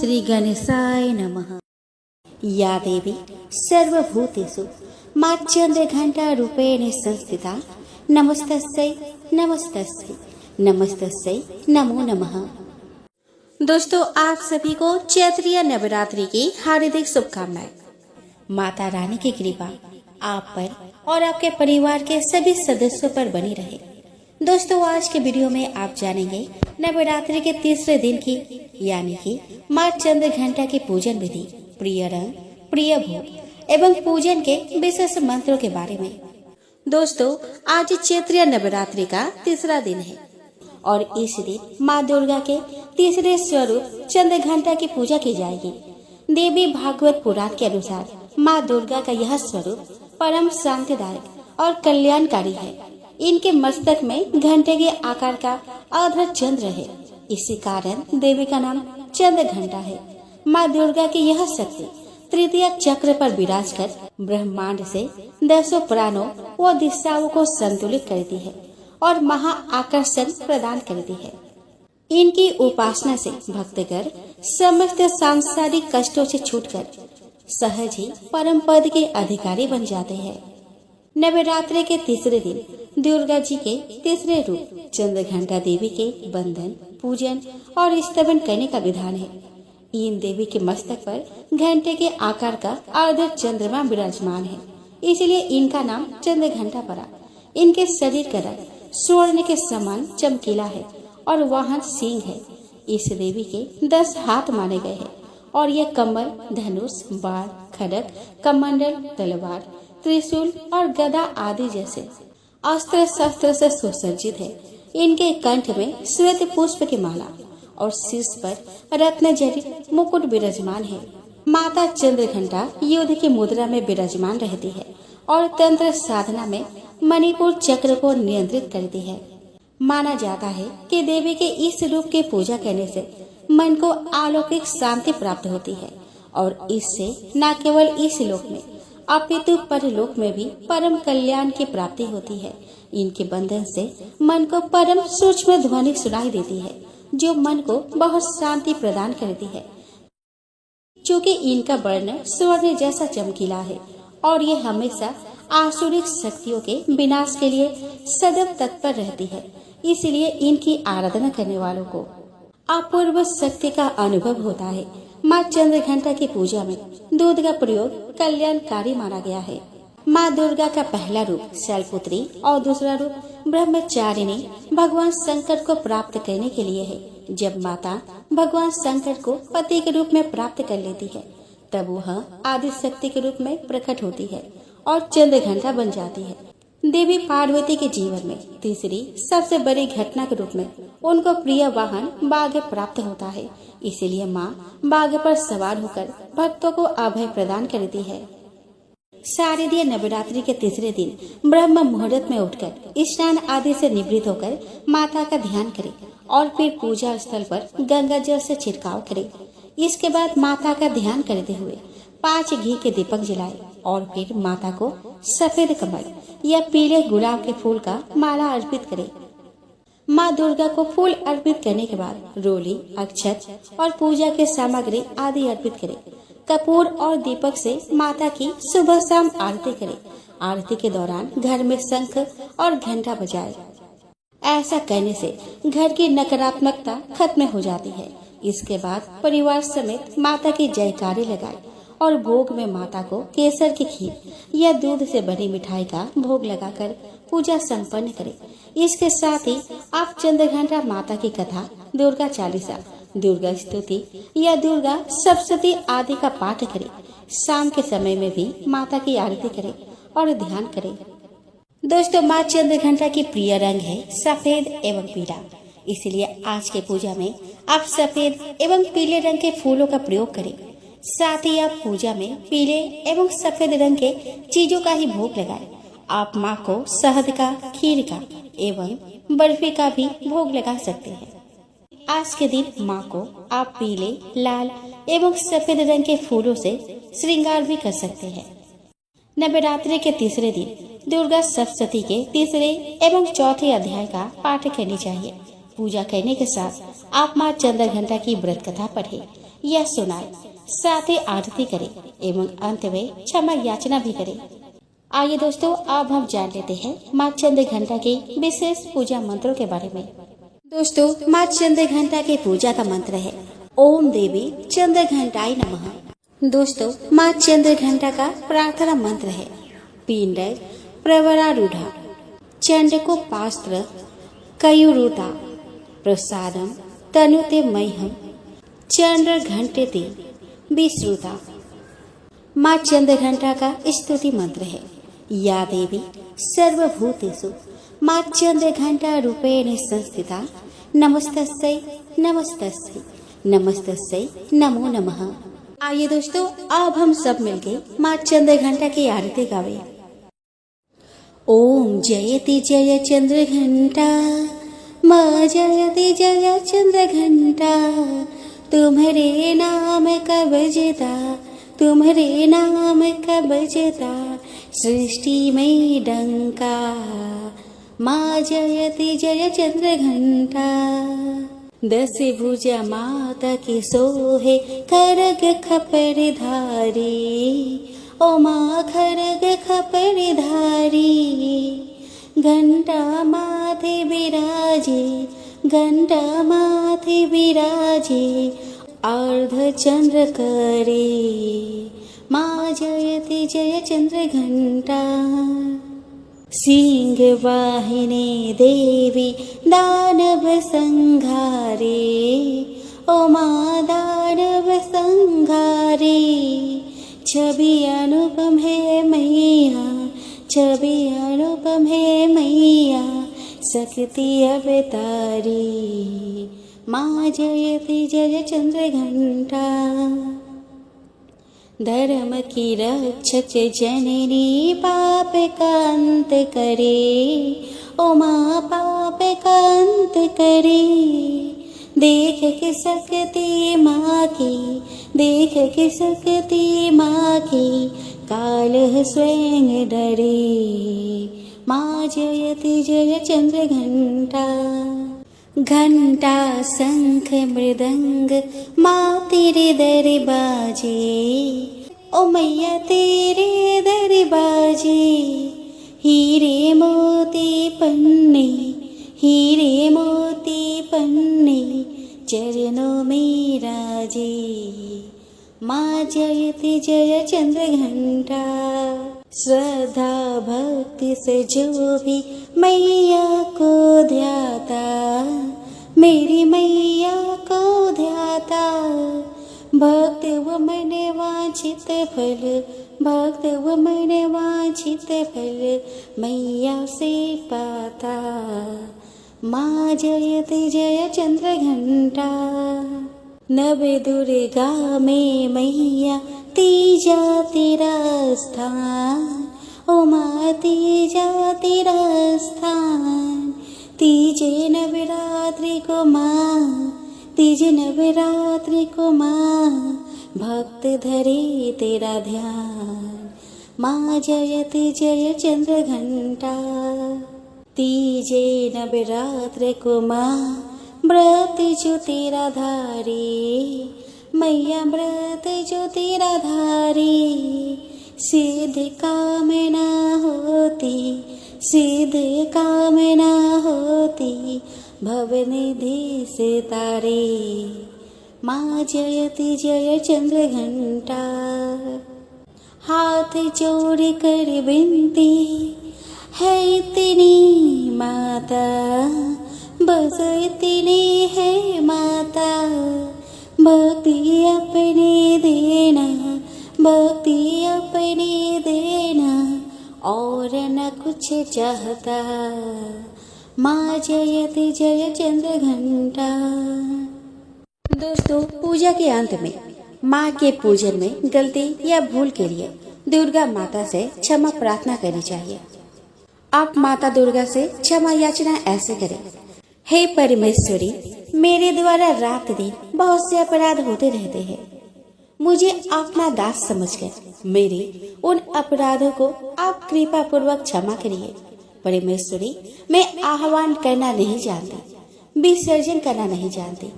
श्री गणेशाय नमः। या देवी सर्वभूतेषु माच्चन्द्रघण्टा रूपेण संस्थिता नमस्तस्यै नमस्तस्यै नमस्तस्यै नमो नमः। दोस्तों, आप सभी को चैत्रीय नवरात्रि की हार्दिक शुभकामनाएं। माता रानी की कृपा आप पर और आपके परिवार के सभी सदस्यों पर बनी रहे। दोस्तों, आज के वीडियो में आप जानेंगे नवरात्रि के तीसरे दिन की यानी कि माँ चंद्रघंटा की पूजन विधि, प्रिय रंग, प्रिय भोग एवं पूजन के विशेष मंत्रों के बारे में। दोस्तों, आज चैत्रीय नवरात्रि का तीसरा दिन है और इस दिन माँ दुर्गा के तीसरे स्वरूप चंद्रघंटा की पूजा की जाएगी। देवी भागवत पुराण के अनुसार माँ दुर्गा का यह स्वरूप परम शांतिदायक और कल्याणकारी है। इनके मस्तक में घंटे के आकार का आधा चंद्र है, इसी कारण देवी का नाम चंद्रघंटा है। माँ दुर्गा की यह शक्ति तृतीय चक्र पर विराज कर ब्रह्मांड से दसों प्राणों व दिशाओं को संतुलित करती है और महा आकर्षण प्रदान करती है। इनकी उपासना से भक्तगण समस्त सांसारिक कष्टों से छूटकर सहज ही परम पद के अधिकारी बन जाते हैं। नवरात्रि के तीसरे दिन दुर्गा जी के तीसरे रूप चंद्रघंटा देवी के बंधन, पूजन और स्तवन करने का विधान है। इन देवी के मस्तक पर घंटे के आकार का अर्ध चंद्रमा विराजमान है, इसलिए इनका नाम चंद्रघंटा पड़ा। इनके शरीर का रंग स्वर्ण के समान चमकीला है और वाहन सिंह है। इस देवी के 10 हाथ माने गए हैं और ये कमल, धनुष, बाण, खड्ग, कमंडल, तलवार, त्रिशूल और गदा आदि जैसे अस्त्र शस्त्र से सुसज्जित है। इनके कंठ में श्वेत पुष्प की माला और शीर्ष पर रत्न जड़ित मुकुट विराजमान है। माता चंद्रघंटा युद्ध की मुद्रा में विराजमान रहती है और तंत्र साधना में मणिपुर चक्र को नियंत्रित करती है। माना जाता है कि देवी के इस रूप की पूजा करने से मन को अलौकिक शांति प्राप्त होती है और इससे न केवल इस लोक में अपितु परलोक में भी परम कल्याण की प्राप्ति होती है। इनके बंधन से मन को परम सूक्ष्म ध्वनि सुनाई देती है जो मन को बहुत शांति प्रदान करती है। चूँकि इनका वर्ण स्वर्ण जैसा चमकीला है और ये हमेशा आसुरिक शक्तियों के विनाश के लिए सदैव तत्पर रहती है, इसलिए इनकी आराधना करने वालों को अपूर्व शक्ति का अनुभव होता है। माँ चंद्रघंटा की पूजा में दूध का प्रयोग कल्याणकारी माना गया है। माँ दुर्गा का पहला रूप शैलपुत्री और दूसरा रूप ब्रह्मचारिणी भगवान शंकर को प्राप्त करने के लिए है। जब माता भगवान शंकर को पति के रूप में प्राप्त कर लेती है तब वह आदि शक्ति के रूप में प्रकट होती है और चंद्रघंटा बन जाती है। देवी पार्वती के जीवन में तीसरी सबसे बड़ी घटना के रूप में उनको प्रिय वाहन बाघ प्राप्त होता है, इसीलिए माँ बाघ पर सवार होकर भक्तों को अभय प्रदान करती है। शारदीय नवरात्रि के तीसरे दिन ब्रह्म मुहूर्त में उठकर स्नान आदि से निवृत्त होकर माता का ध्यान करें और फिर पूजा स्थल पर गंगा जल से छिड़काव करें। इसके बाद माता का ध्यान करते हुए 5 घी के दीपक जलाए और फिर माता को सफेद कमल या पीले गुलाब के फूल का माला अर्पित करें। माँ दुर्गा को फूल अर्पित करने के बाद रोली, अक्षत और पूजा के सामग्री आदि अर्पित करें। कपूर और दीपक से माता की सुबह शाम आरती करें। आरती के दौरान घर में शंख और घंटा बजाए। ऐसा करने से घर की नकारात्मकता खत्म हो जाती है। इसके बाद परिवार समेत माता की जयकारी लगाए और भोग में माता को केसर की खीर या दूध से बनी मिठाई का भोग लगाकर पूजा संपन्न करें। इसके साथ ही आप चंद्रघंटा माता की कथा, दुर्गा चालीसा, दुर्गा स्तुति या दुर्गा सप्तशती आदि का पाठ करें। शाम के समय में भी माता की आरती करें और ध्यान करें। दोस्तों, माँ चंद्रघंटा की प्रिय रंग है सफेद एवं पीला, इसलिए आज के पूजा में आप सफेद एवं पीले रंग के फूलों का प्रयोग करें। साथ ही आप पूजा में पीले एवं सफेद रंग के चीजों का ही भोग लगाएं। आप माँ को शहद का, खीर का एवं बर्फी का भी भोग लगा सकते हैं। आज के दिन माँ को आप पीले, लाल एवं सफेद रंग के फूलों से श्रृंगार भी कर सकते हैं। नवरात्रि के तीसरे दिन दुर्गा सप्तशती के तीसरे एवं चौथे अध्याय का पाठ करनी चाहिए। पूजा करने के साथ आप माँ चंद्रघंटा की व्रत कथा पढ़ें। या सुनाए, साथ ही आरती करें एवं अंत में क्षमा याचना भी करें। आइए दोस्तों, अब हम जान लेते हैं माँ चंद्र घंटा के विशेष पूजा मंत्रों के बारे में। दोस्तों, माँ चंद्र घंटा के पूजा का मंत्र है ओम देवी चंद्र घंटाय नमः। दोस्तों, माँ चंद्र घंटा का प्रार्थना मंत्र है पिंड प्रवरारूढ़ा चंडको पास्त्र कयुरुता प्रसादम तनुते मह्यम चंद्र घंटेति विश्रुता। माँ चंद्र घंटा का स्तुति मंत्र है या देवी सर्वभूतेषु माँ चंद्र घंटा रूपेण संस्थिता नमस्तस्यै नमस्तस्यै नमस्तस्यै नमो नमः। आइए दोस्तों, अब हम सब मिलके माँ चंद्र घंटा की आरती गावे। ओम जयति जय चंद्र घंटा माँ जयति जय चंद्र घंटा तुम्हारे नाम का बजता तुम्हारे नाम का बजता सृष्टि में डंका माँ जयति जय चंद्र घंटा। दस भुजा माता की सोहे खरग खपर धारी ओ माँ खरग खपर धारी घंटा माथे विराजे घंटा माथे विराजे अर्ध चंद्र करे माँ जयति जय चंद्र घंटा। सिंह वाहिनी देवी दानव संघारे ओ माँ दानव संघारे छवि अनुपम है मैया छवि अनुपम है मैया शक्ति अवतारी माँ जयति जय चंद्र घंटा। धर्म की रक्षक जननी पाप का अंत करे ओ माँ पाप का अंत करे देख के सकती माँ की देख के सकती माँ की काल स्वयं डरे माँ जयति जय चंद्र घंटा। घंटा शंख मृदंग माँ तेरे दर बाजे ओ मैया तेरे दर बाजे हीरे मोती पन्ने हीरे मोती पन्ने चरणों में राजे माँ जयति जय चंद्र घंटा। श्रद्धा भक्ति से जो भी मैया को ध्याता मेरी मैया को ध्याता भक्त व मन वांछित फल भक्त व मन वांछित फल मैया से पाता माँ जयति जय चंद्र घंटा। नव दुर्गा में मैया तीजा तेरा स्थान ओ माँ तीजा तेरा स्थान तीजे नवरात्रि को माँ तीजे नवरात्रि को माँ भक्त धरे तेरा ध्यान माँ जयति जय चंद्र घंटा। तीजे नवरात्रि को माँ व्रत जो तेरा धारी मैया व्रत जो तेरा धारी सिद्ध कामना होती सिद्ध कामना होती भवनिधि से तारे माँ जयति जय चंद्र घंटा। हाथ जोड़ कर विनती है इतनी माता बस इतनी है माता भक्ति अपने देना भक्ति अपने देना और न कुछ चाहता माँ जयति जय चंद्र घंटा। दोस्तों, पूजा के अंत में माँ के पूजन में गलती या भूल के लिए दुर्गा माता से क्षमा प्रार्थना करनी चाहिए। आप माता दुर्गा से क्षमा याचना ऐसे करें। हे परमेश्वरी, मेरे द्वारा रात दिन बहुत से अपराध होते रहते हैं। मुझे अपना दास समझकर मेरे उन अपराधों को आप कृपा पूर्वक क्षमा करिए। परमेश्वरी, मैं आह्वान करना नहीं जानती, विसर्जन करना नहीं जानती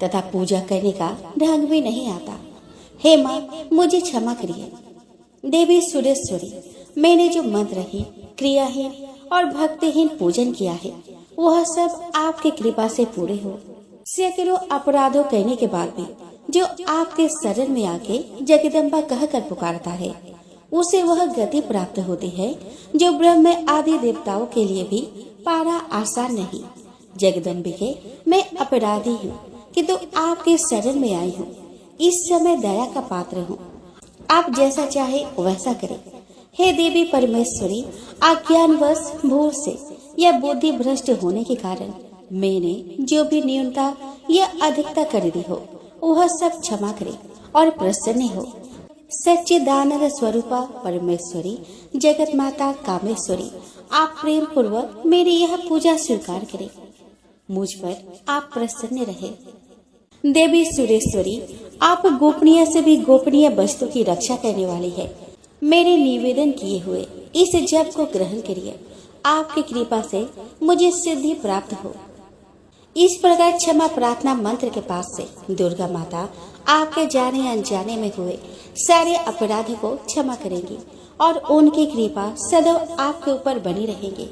तथा पूजा करने का ढंग भी नहीं आता। हे माँ, मुझे क्षमा करिए। देवी सुरेश्वरी, मैंने जो मंत्रहीन, क्रियाहीन और भक्तिहीन पूजन किया है वह सब आपकी कृपा से पूरे हो। सैकड़ों अपराधों करने के बाद भी जो आपके शरण में आके जगदम्बा कहकर पुकारता है उसे वह गति प्राप्त होती है जो ब्रह्म आदि देवताओं के लिए भी पाना आसान नहीं। जगदम्बिके, मैं अपराधी हूँ किंतु आपके शरण में आई हूँ। इस समय दया का पात्र हूँ, आप जैसा चाहे वैसा करें। हे देवी परमेश्वरी, अज्ञानवश भूल से या बुद्धि भ्रष्ट होने के कारण मैंने जो भी न्यूनता या अधिकता कर दी हो वह सब क्षमा करे और प्रसन्न हो। सच्चिदानंद स्वरूपा परमेश्वरी, जगत माता कामेश्वरी, आप प्रेम पूर्वक मेरी यह पूजा स्वीकार करें। मुझ पर आप प्रसन्न रहे। देवी सुरेश्वरी, आप गोपनीय से भी गोपनीय वस्तु की रक्षा करने वाली है। मेरे निवेदन किए हुए इस जप को ग्रहण करिए। आपकी कृपा से मुझे सिद्धि प्राप्त हो। इस प्रकार क्षमा प्रार्थना मंत्र के पास से दुर्गा माता आपके जाने अनजाने में हुए सारे अपराध को क्षमा करेंगी और उनकी कृपा सदैव आपके ऊपर बनी रहेगी।